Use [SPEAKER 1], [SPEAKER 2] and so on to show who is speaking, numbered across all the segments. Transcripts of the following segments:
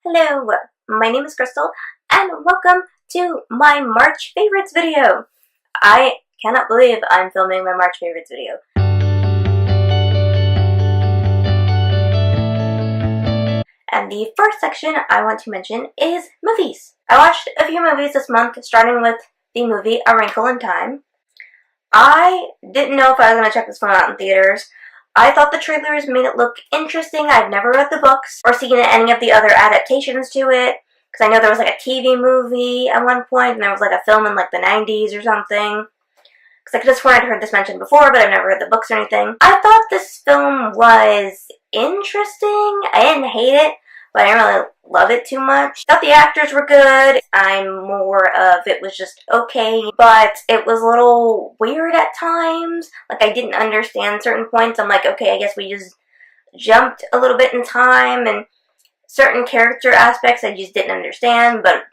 [SPEAKER 1] Hello, my name is Krystal, and welcome to my March favorites video. I cannot believe I'm filming my March favorites video. And the first section I want to mention is movies. I watched a few movies this month, starting with the movie A Wrinkle in Time. I didn't know if I was going to check this one out in theaters. I thought the trailers made it look interesting. I've never read the books or seen any of the other adaptations to it, because I know there was like a TV movie at one point, and there was like a film in like the 90s or something. Because I could have sworn I'd heard this mentioned before, but I've never read the books or anything. I thought this film was interesting. I didn't hate it, but I didn't really love it too much. I thought the actors were good. I'm more of it was just okay, but it was a little weird at times. Like, I didn't understand certain points. I'm like, okay, I guess we just jumped a little bit in time, and certain character aspects I just didn't understand, but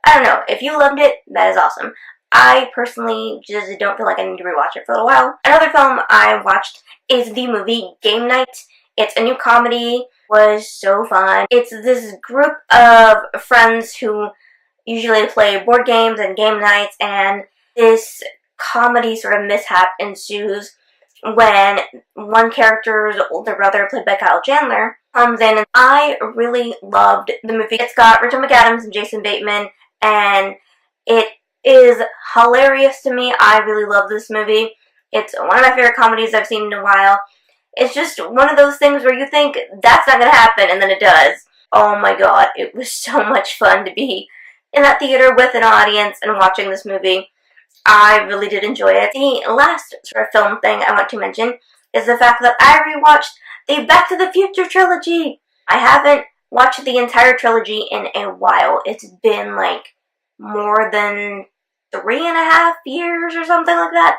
[SPEAKER 1] I don't know. If you loved it, that is awesome. I personally just don't feel like I need to rewatch it for a little while. Another film I watched is the movie Game Night. It's a new comedy. Was so fun. It's this group of friends who usually play board games and game nights, and this comedy sort of mishap ensues when one character's older brother, played by Kyle Chandler, comes in, and I really loved the movie. It's got Rachel McAdams and Jason Bateman, and it is hilarious to me. I really love this movie. It's one of my favorite comedies I've seen in a while. It's just one of those things where you think, that's not going to happen, and then it does. Oh my god, it was so much fun to be in that theater with an audience and watching this movie. I really did enjoy it. The last sort of film thing I want to mention is the fact that I rewatched the Back to the Future trilogy. I haven't watched the entire trilogy in a while. It's been like more than 3.5 years or something like that.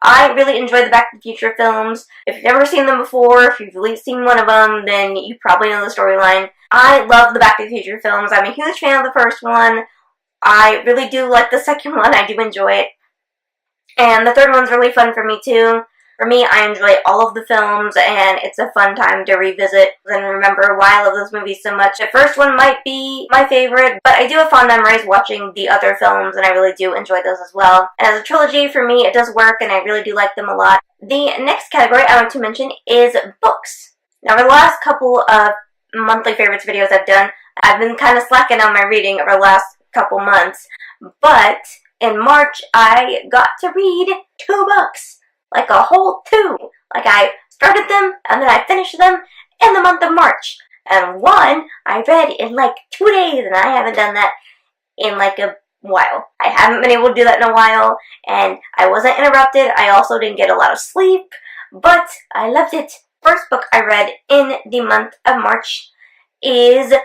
[SPEAKER 1] I really enjoy the Back to the Future films. If you've never seen them before, if you've at least seen one of them, then you probably know the storyline. I love the Back to the Future films. I'm a huge fan of the first one. I really do like the second one. I do enjoy it. And the third one's really fun for me too. For me, I enjoy all of the films, and it's a fun time to revisit and remember why I love those movies so much. The first one might be my favorite, but I do have fond memories watching the other films, and I really do enjoy those as well. And as a trilogy, for me, it does work, and I really do like them a lot. The next category I want to mention is books. Now, for the last couple of monthly favorites videos I've done, I've been kind of slacking on my reading over the last couple months, but in March, I got to read 2 books. Like a whole 2. Like, I started them, and then I finished them in the month of March. And one I read in like 2 days, and I haven't done that in like a while. I haven't been able to do that in a while, and I wasn't interrupted. I also didn't get a lot of sleep, but I loved it. First book I read in the month of March is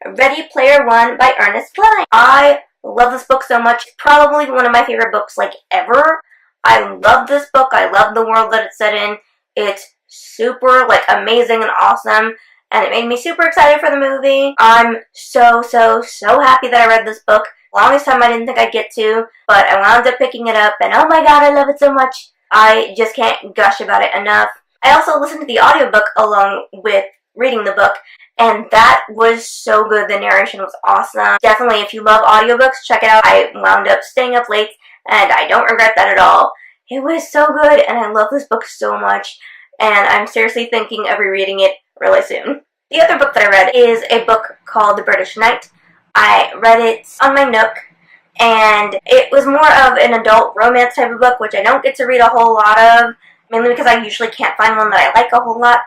[SPEAKER 1] Ready Player One by Ernest Cline. I love this book so much. It's probably one of my favorite books like ever. I love this book. I love the world that it's set in. It's super, like, amazing and awesome, and it made me super excited for the movie. I'm so happy that I read this book. Longest time I didn't think I'd get to, but I wound up picking it up, and oh my god, I love it so much. I just can't gush about it enough. I also listened to the audiobook along with reading the book, and that was so good. The narration was awesome. Definitely, if you love audiobooks, check it out. I wound up staying up late, and I don't regret that at all. It was so good, and I love this book so much, and I'm seriously thinking of rereading it really soon. The other book that I read is a book called The British Knight. I read it on my Nook, and it was more of an adult romance type of book, which I don't get to read a whole lot of, mainly because I usually can't find one that I like a whole lot.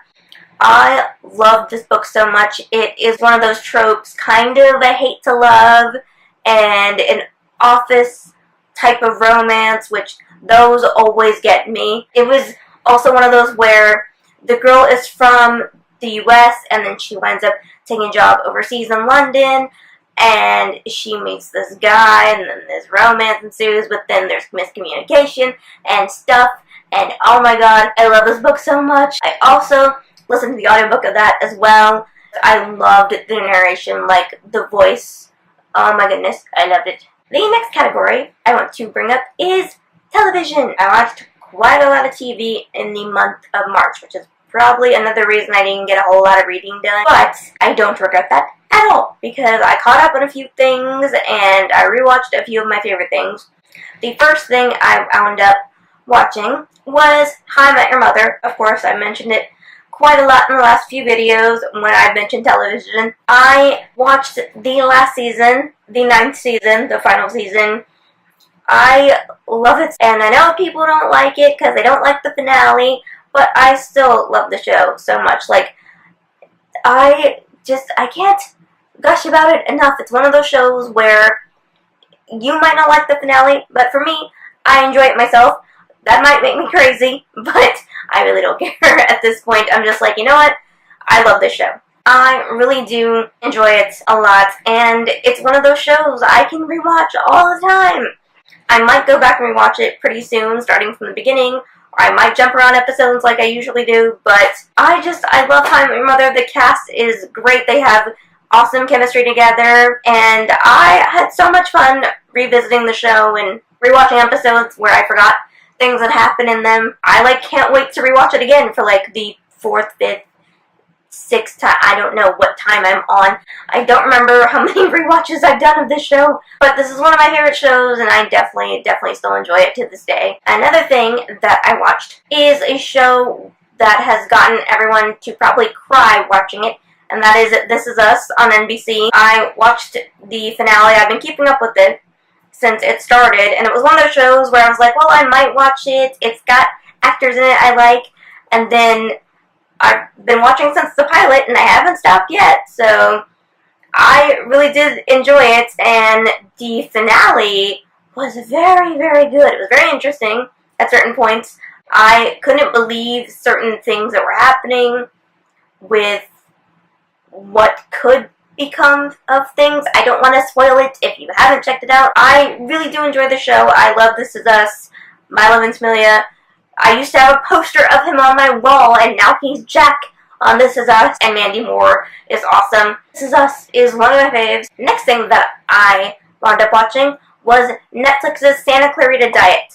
[SPEAKER 1] I love this book so much. It is one of those tropes, kind of a hate to love, and an office type of romance, which those always get me. It was also one of those where the girl is from the US, and then she winds up taking a job overseas in London, and she meets this guy, and then this romance ensues, but then there's miscommunication and stuff, and oh my god, I love this book so much. I also listened to the audiobook of that as well. I loved the narration, like the voice. Oh my goodness, I loved it. The next category I want to bring up is television. I watched quite a lot of TV in the month of March, which is probably another reason I didn't get a whole lot of reading done, but I don't regret that. at all, because I caught up on a few things and I rewatched a few of my favorite things. The first thing I wound up watching was How I Met Your Mother. Of course, I mentioned it quite a lot in the last few videos when I mentioned television. I watched the last season, the 9th season, the final season. I love it, and I know people don't like it because they don't like the finale, but I still love the show so much. Like, I can't gush about it enough. It's one of those shows where you might not like the finale, but for me, I enjoy it myself. That might make me crazy, but I really don't care at this point. I'm just like, you know what? I love this show. I really do enjoy it a lot, and it's one of those shows I can rewatch all the time. I might go back and rewatch it pretty soon, starting from the beginning, or I might jump around episodes like I usually do, but I love How I Met Your Mother. The cast is great. They have awesome chemistry together, and I had so much fun revisiting the show and rewatching episodes where I forgot things that happened in them. I can't wait to rewatch it again for the 4th, 5th, 6th time. I don't know what time I'm on. I don't remember how many rewatches I've done of this show, but this is one of my favorite shows, and I definitely still enjoy it to this day. Another thing that I watched is a show that has gotten everyone to probably cry watching it, and that is This Is Us on NBC. I watched the finale. I've been keeping up with it since it started, and it was one of those shows where I was like, well, I might watch it. It's got actors in it I like, and then I've been watching since the pilot, and I haven't stopped yet, so I really did enjoy it, and the finale was very, very good. It was very interesting at certain points. I couldn't believe certain things that were happening with what could become of things. I don't want to spoil it if you haven't checked it out. I really do enjoy the show. I love This Is Us, Milo Ventimiglia. I used to have a poster of him on my wall, and now he's Jack on This Is Us, and Mandy Moore is awesome. This Is Us is one of my faves. Next thing that I wound up watching was Netflix's Santa Clarita Diet.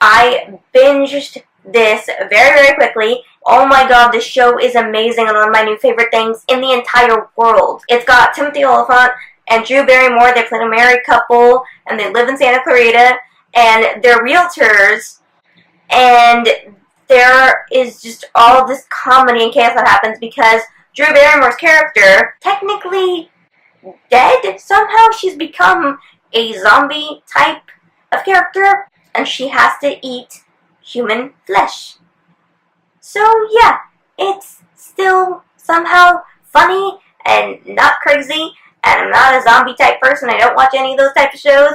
[SPEAKER 1] I binged this very, very quickly. Oh my god, this show is amazing and one of my new favorite things in the entire world. It's got Timothy Olyphant and Drew Barrymore. They play a married couple, and they live in Santa Clarita, and they're realtors, and there is just all this comedy and chaos that happens because Drew Barrymore's character, technically dead, somehow she's become a zombie type of character, and she has to eat human flesh. So yeah, it's still somehow funny and not crazy, and I'm not a zombie type person. I don't watch any of those types of shows,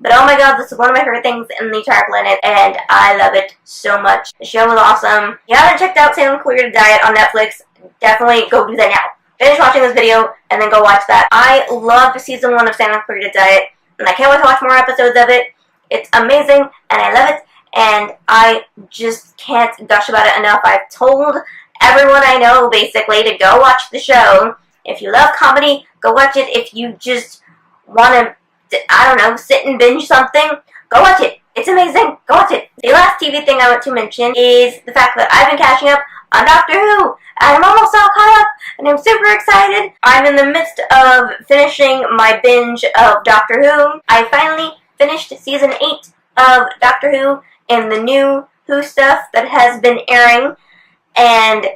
[SPEAKER 1] but oh my god, this is one of my favorite things in the entire planet, and I love it so much. The show was awesome. If you haven't checked out Santa Clarita Diet on Netflix, definitely go do that now. Finish watching this video, and then go watch that. I loved season 1 of Santa Clarita Diet, and I can't wait to watch more episodes of it. It's amazing, and I love it, and I just can't gush about it enough. I've told everyone I know, basically, to go watch the show. If you love comedy, go watch it. If you just want to, I don't know, sit and binge something, go watch it. It's amazing. Go watch it. The last TV thing I want to mention is the fact that I've been catching up on Doctor Who, and I'm almost all caught up, and I'm super excited. I'm in the midst of finishing my binge of Doctor Who. I finally finished season 8 of Doctor Who and the new Who stuff that has been airing, and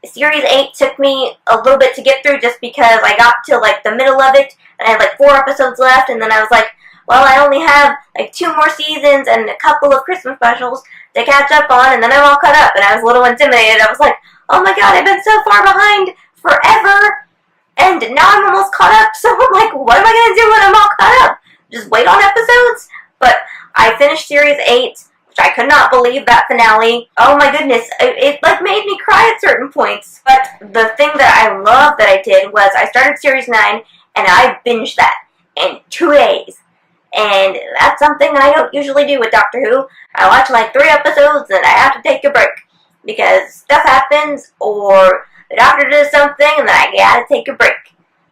[SPEAKER 1] series 8 took me a little bit to get through just because I got to the middle of it, and I had 4 episodes left, and then I was like, well, I only have 2 more seasons and a couple of Christmas specials to catch up on, and then I'm all caught up, and I was a little intimidated. I was like, oh my god, I've been so far behind forever, and now I'm almost caught up, so I'm like, what am I going to do when I'm all caught up? Just wait on episodes? But I finished series 8, which I could not believe that finale. Oh my goodness, it made me cry at certain points. But the thing that I love that I did was I started series 9, and I binged that in 2 days. And that's something I don't usually do with Doctor Who. I watch 3 episodes and I have to take a break because stuff happens or the doctor does something and then I gotta take a break.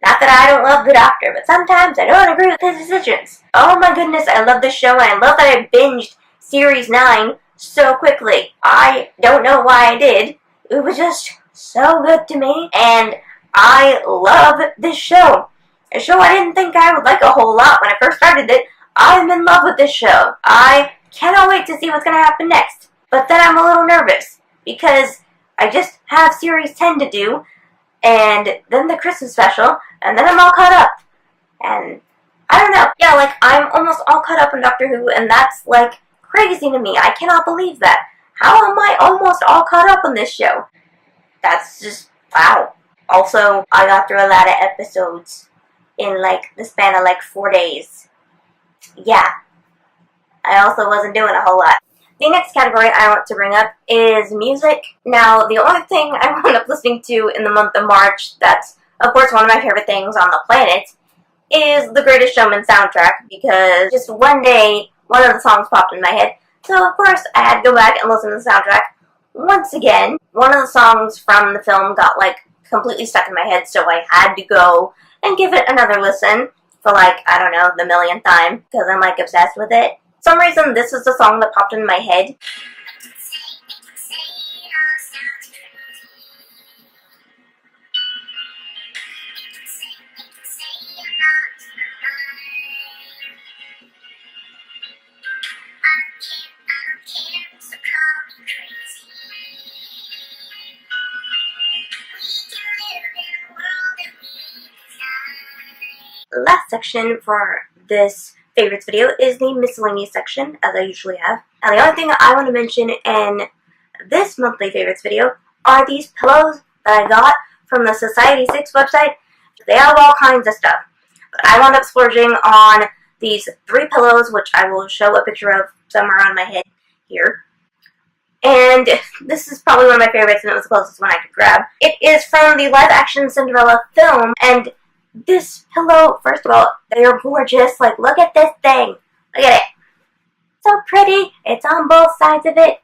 [SPEAKER 1] Not that I don't love the doctor, but sometimes I don't agree with his decisions. Oh my goodness, I love this show, and I love that I binged series 9 so quickly. I don't know why I did. It was just so good to me, and I love this show. A show I didn't think I would like a whole lot when I first started it. I'm in love with this show. I cannot wait to see what's going to happen next. But then I'm a little nervous because I just have Series 10 to do, and then the Christmas special, and then I'm all caught up. And I don't know. Yeah, like, I'm almost all caught up in Doctor Who, and that's, like, crazy to me. I cannot believe that. How am I almost all caught up on this show? That's just, wow. Also, I got through a lot of episodes in, like, the span of, like, 4 days. Yeah. I also wasn't doing a whole lot. The next category I want to bring up is music. Now, the only thing I wound up listening to in the month of March that's, of course, one of my favorite things on the planet is the Greatest Showman soundtrack, because just one day, one of the songs popped in my head. So, of course, I had to go back and listen to the soundtrack once again. One of the songs from the film got, like, completely stuck in my head, so I had to go and give it another listen for, like, I don't know, the millionth time, because I'm, like, obsessed with it. For some reason, this is the song that popped in my head. The last section for this favorites video is the miscellaneous section, as I usually have. And the only thing I want to mention in this monthly favorites video are these pillows that I got from the Society 6 website. They have all kinds of stuff. But I wound up splurging on these 3 pillows, which I will show a picture of somewhere on my head here. And this is probably one of my favorites, and it was the closest one I could grab. It is from the live-action Cinderella film, and this pillow, first of all, they are gorgeous. Like, look at this thing. Look at it. So pretty. It's on both sides of it.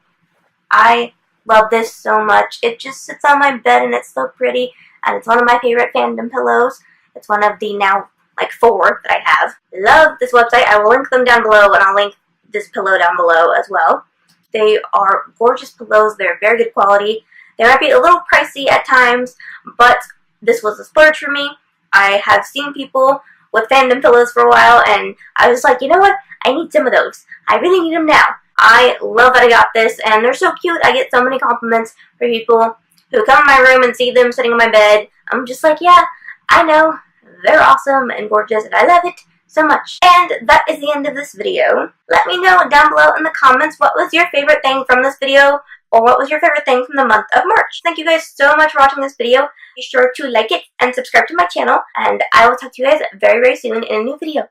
[SPEAKER 1] I love this so much. It just sits on my bed, and it's so pretty. And it's one of my favorite fandom pillows. It's one of the now, like, 4 that I have. Love this website. I will link them down below, and I'll link this pillow down below as well. They are gorgeous pillows. They're very good quality. They might be a little pricey at times, but this was a splurge for me. I have seen people with fandom pillows for a while, and I was like, you know what? I need some of those. I really need them now. I love that I got this, and they're so cute. I get so many compliments from people who come in my room and see them sitting on my bed. I'm just like, yeah, I know. They're awesome and gorgeous, and I love it so much. And that is the end of this video. Let me know down below in the comments what was your favorite thing from this video, or what was your favorite thing from the month of March. Thank you guys so much for watching this video. Be sure to like it and subscribe to my channel, and I will talk to you guys very, very soon in a new video.